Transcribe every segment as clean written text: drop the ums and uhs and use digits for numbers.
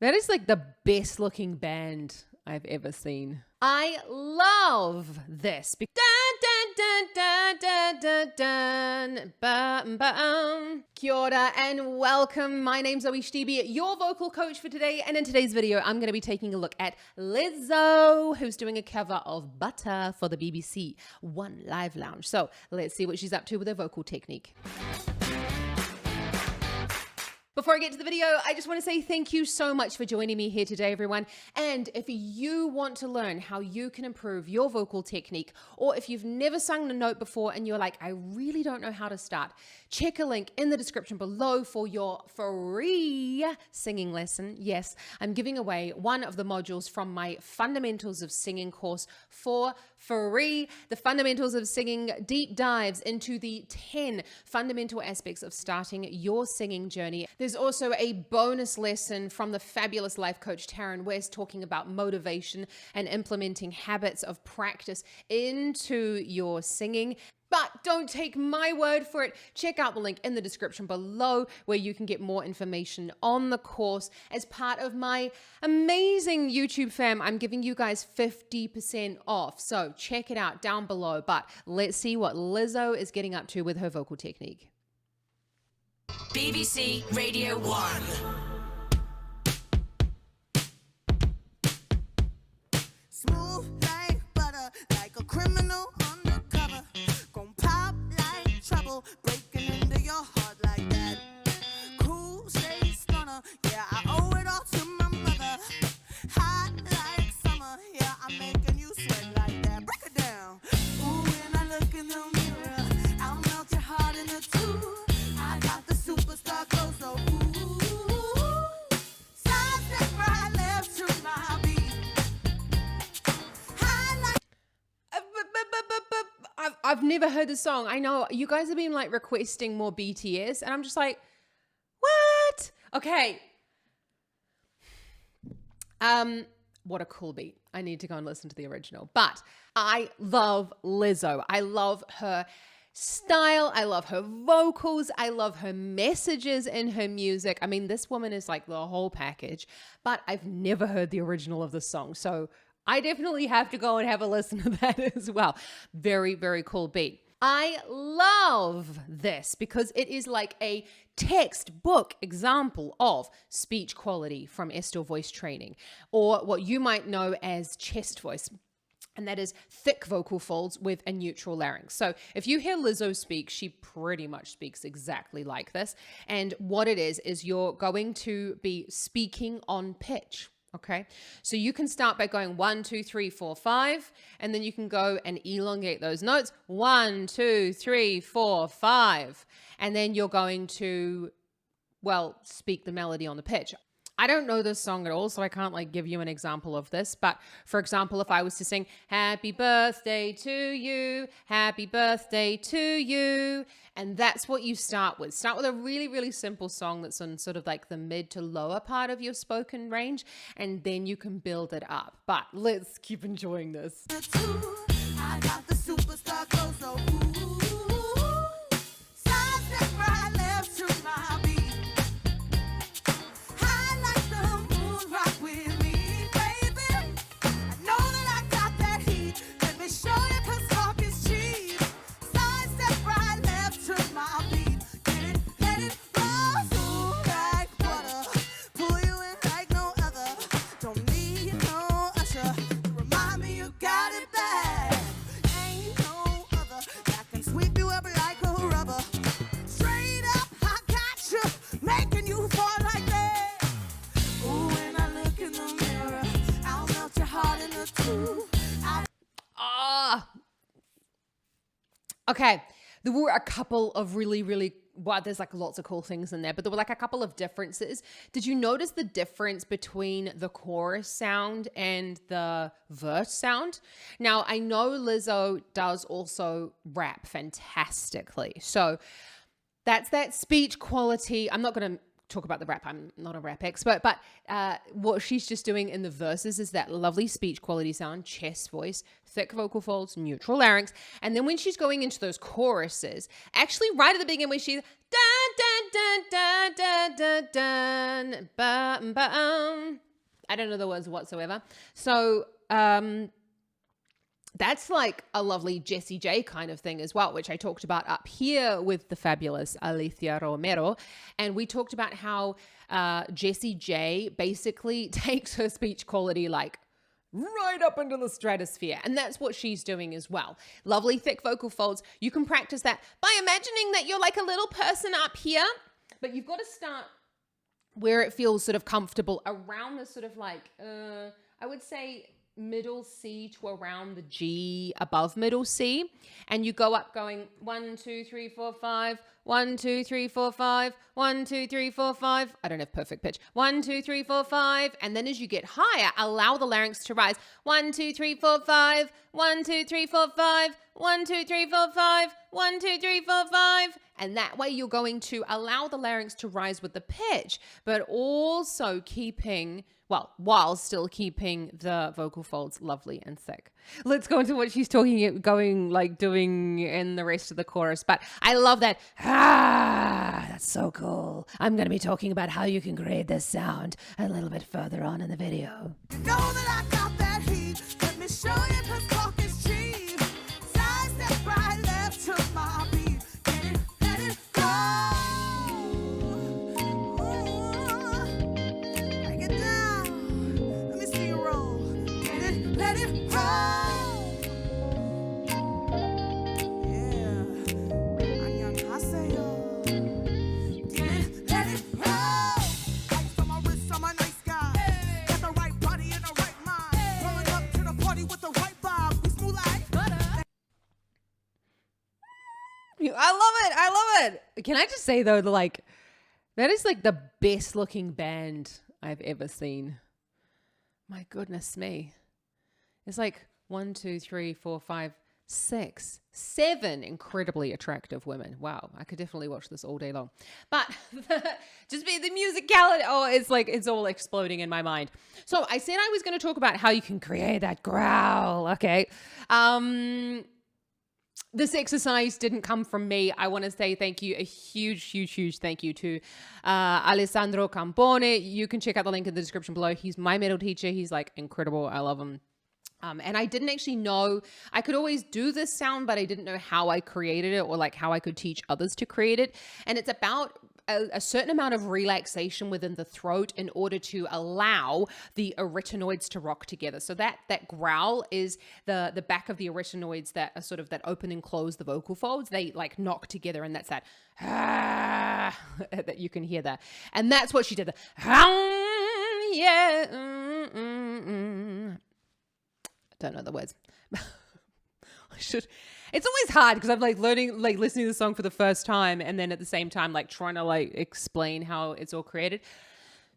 That is like the best looking band I've ever seen. I love this. Dun, dun, dun, dun, dun, dun, dun, bum. Kia ora and welcome. My name's Zoe Stebe, your vocal coach for today. And in today's video, I'm going to be taking a look at Lizzo, who's doing a cover of Butter for the BBC1 Live Lounge. So let's see what she's up to with her vocal technique. Before I get to the video, I just want to say thank you so much for joining me here today, everyone. And if you want to learn how you can improve your vocal technique, or if you've never sung a note before and you're like, I really don't know how to start, check a link in the description below for your free singing lesson. Yes, I'm giving away one of the modules from my Fundamentals of Singing course for free. The Fundamentals of Singing deep dives into the 10 fundamental aspects of starting your singing journey. There's also a bonus lesson from the fabulous life coach Taryn West talking about motivation and implementing habits of practice into your singing. But don't take my word for it. Check out the link in the description below where you can get more information on the course. As part of my amazing YouTube fam, I'm giving you guys 50% off. So check it out down below. But let's see what Lizzo is getting up to with her vocal technique. BBC Radio 1. Smooth like butter, like a criminal undercover. Gon' pop like trouble, breaking into your heart like that. Cool, stay stunner, yeah, I owe it all to my mother. Hot like summer, yeah, I'm making you sweat like that. Break it down. Ooh, when I look in the mirror, I'll melt your heart in the two. I got the superstar glow, so ooh. Side step right, left to my beat. I've never heard the song. I know you guys have been like requesting more BTS and I'm just like, what? Okay. What a cool beat. I need to go and listen to the original. But I love Lizzo. I love her style. I love her vocals. I love her messages in her music. I mean, this woman is like the whole package, but I've never heard the original of the song. So I definitely have to go and have a listen to that as well. Very, very cool beat. I love this because it is like a textbook example of speech quality from Estill voice training, or what you might know as chest voice. And that is thick vocal folds with a neutral larynx. So if you hear Lizzo speak, she pretty much speaks exactly like this. And what it is you're going to be speaking on pitch. Okay, so you can start by going 1, 2, 3, 4, 5, and then you can go and elongate those notes. 1, 2, 3, 4, 5, and then you're going to, well, speak the melody on the pitch. I don't know this song at all, so I can't like give you an example of this. But for example, if I was to sing happy birthday to you, happy birthday to you, and that's what you start with. Start with a really, really simple song that's on sort of like the mid to lower part of your spoken range, and then you can build it up. But let's keep enjoying this. I got the superstar glow, so ooh. Side step right, left to my beat. Okay, there were a couple of really, well, there's like lots of cool things in there, but there were like a couple of differences. Did you notice the difference between the chorus sound and the verse sound? Now, I know Lizzo does also rap fantastically. So that's that speech quality. I'm not going to talk about the rap. I'm not a rap expert, but what she's just doing in the verses is that lovely speech quality sound, chest voice, thick vocal folds, neutral larynx. And then when she's going into those choruses, actually right at the beginning when she's dun, dun, dun, dun, dun, dun, dun, bum. I don't know the words whatsoever. So that's like a lovely Jessie J kind of thing as well, which I talked about up here with the fabulous Alicia Romero. And we talked about how Jessie J basically takes her speech quality like right up into the stratosphere. And that's what she's doing as well. Lovely thick vocal folds. You can practice that by imagining that you're like a little person up here, but you've got to start where it feels sort of comfortable around the sort of like, I would say middle C to around the G above middle C. And you go up going 1, 2, 3, 4, 5, 1, 2, 3, 4, 5, 1, 2, 3, 4, 5. I don't have perfect pitch. 1, 2, 3, 4, 5. And then as you get higher, allow the larynx to rise. 1, 2, 3, 4, 5, 1, 2, 3, 4, 5, 1, 2, 3, 4, 5, 1, 2, 3, 4, 5. And that way you're going to allow the larynx to rise with the pitch, but also keeping, well, while still keeping the vocal folds lovely and thick. Let's go into what she's doing in the rest of the chorus. But I love that. That's so cool. I'm going to be talking about how you can create this sound a little bit further on in the video. You know that I got that heat. Let me show you 'cause talk is cheap. Side step right left to my beat. Get it, let it go. Break it down. Let me see you roll. Get it, let it roll. Yeah. 안녕하세요. Get it, let it roll. Ice on my wrist, I'm a nice guy. Got the right body and the right mind. Rolling up to the party with the right vibe. We smooth like butter. I love it. Can I just say though, that is like the best looking band I've ever seen. My goodness me. It's like 1, 2, 3, 4, 5, 6, 7 incredibly attractive women. Wow, I could definitely watch this all day long. But just be the musicality. Oh, it's all exploding in my mind. So I said I was going to talk about how you can create that growl. Okay. This exercise didn't come from me. I want to say thank you, a huge thank you to Alessandro Campone. You can check out the link in the description below. He's my metal teacher. He's like incredible. I love him. And I didn't actually know, I could always do this sound, but I didn't know how I created it or like how I could teach others to create it. And it's about a certain amount of relaxation within the throat in order to allow the arytenoids to rock together. So that growl is the back of the arytenoids that are sort of that open and close the vocal folds. They like knock together, and that's that that you can hear that. And that's what she did. Yeah. Don't know the words. It's always hard because I'm like learning, like listening to the song for the first time, and then at the same time like trying to like explain how it's all created.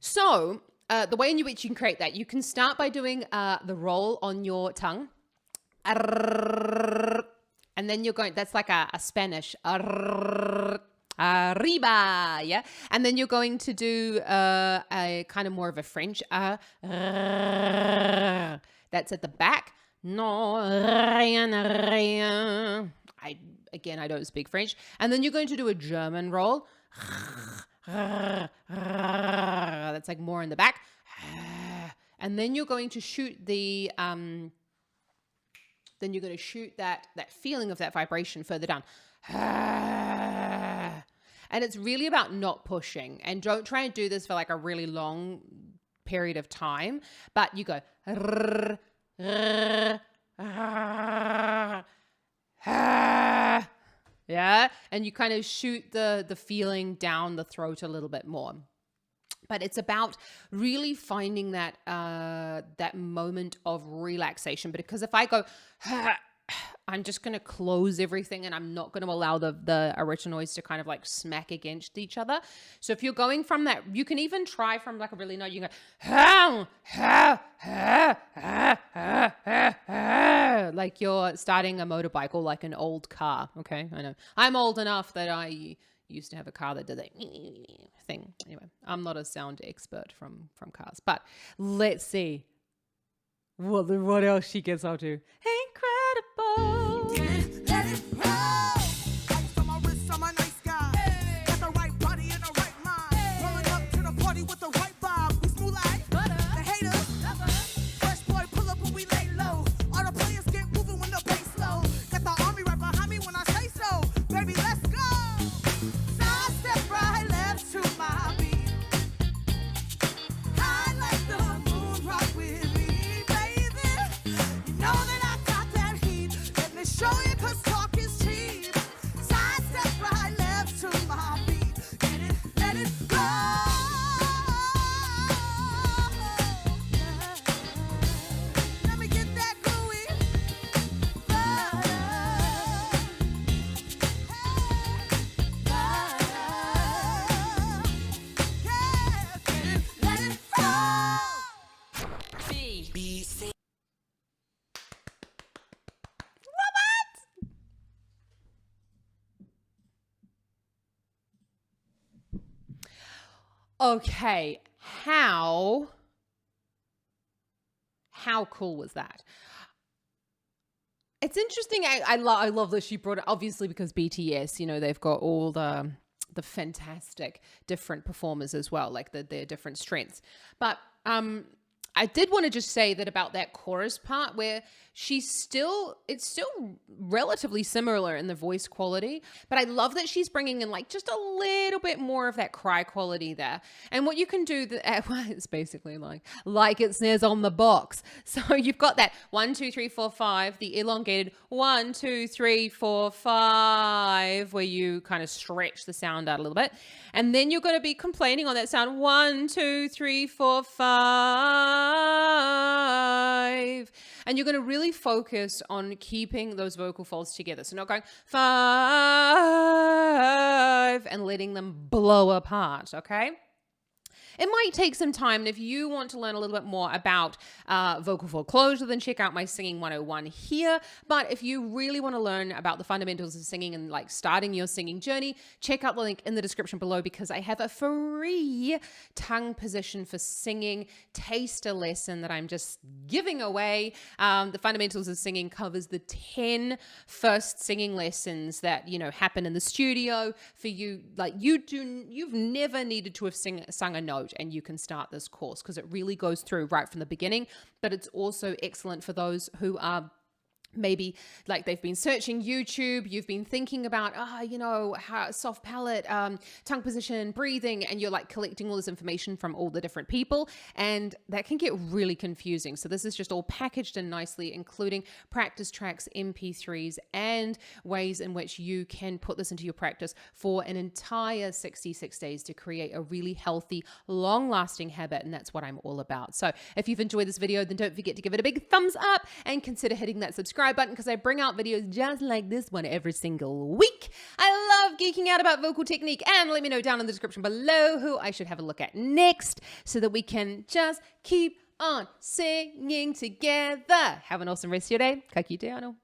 So the way in which you can create that, you can start by doing the roll on your tongue, and then you're going, that's like a Spanish arriba, yeah, and then you're going to do a kind of more of a French that's at the back. No, rien. I don't speak French. And then you're going to do a German roll. That's like more in the back. And then you're going to shoot that feeling of that vibration further down. And it's really about not pushing. And don't try and do this for like a really long period of time. But you go yeah, and you kind of shoot the feeling down the throat a little bit more. But it's about really finding that that moment of relaxation. But because if I go, I'm just going to close everything and I'm not going to allow the arytenoids to kind of like smack against each other. So if you're going from that, you can even try from like a really low, you can go, like you're starting a motorbike or like an old car. Okay, I know. I'm old enough that I used to have a car that did that thing. Anyway, I'm not a sound expert from cars, but let's see what else she gets up to. Incredible. Let it roll. Ice on my wrist, I'm a nice guy. Got the right body Okay, how cool was that? It's interesting. I love that she brought it, obviously, because BTS, you know, they've got all the fantastic different performers as well, like their different strengths. But I did want to just say that about that chorus part where it's still relatively similar in the voice quality, but I love that she's bringing in like just a little bit more of that cry quality there. And what you can do, it's basically like it says on the box. So you've got that 1, 2, 3, 4, 5, the elongated 1, 2, 3, 4, 5, where you kind of stretch the sound out a little bit. And then you're going to be complaining on that sound 1, 2, 3, 4, 5. And you're going to really focus on keeping those vocal folds together. So not going 5 and letting them blow apart, okay? It might take some time, and if you want to learn a little bit more about vocal fold closure, then check out my Singing 101 here. But if you really want to learn about the fundamentals of singing and like starting your singing journey, check out the link in the description below, because I have a free tongue position for singing taster lesson that I'm just giving away. The fundamentals of singing covers the 10 first singing lessons that, you know, happen in the studio for you. Like you've never needed to have sung a note, and you can start this course because it really goes through right from the beginning. But it's also excellent for those who are maybe like they've been searching YouTube, you've been thinking about, you know, how soft palate, tongue position, breathing, and you're like collecting all this information from all the different people, and that can get really confusing. So this is just all packaged in nicely, including practice tracks, MP3s, and ways in which you can put this into your practice for an entire 66 days to create a really healthy, long-lasting habit, and that's what I'm all about. So if you've enjoyed this video, then don't forget to give it a big thumbs up and consider hitting that subscribe button, because I bring out videos just like this one every single week. I love geeking out about vocal technique, and let me know down in the description below who I should have a look at next so that we can just keep on singing together. Have an awesome rest of your day. Ka kite anō.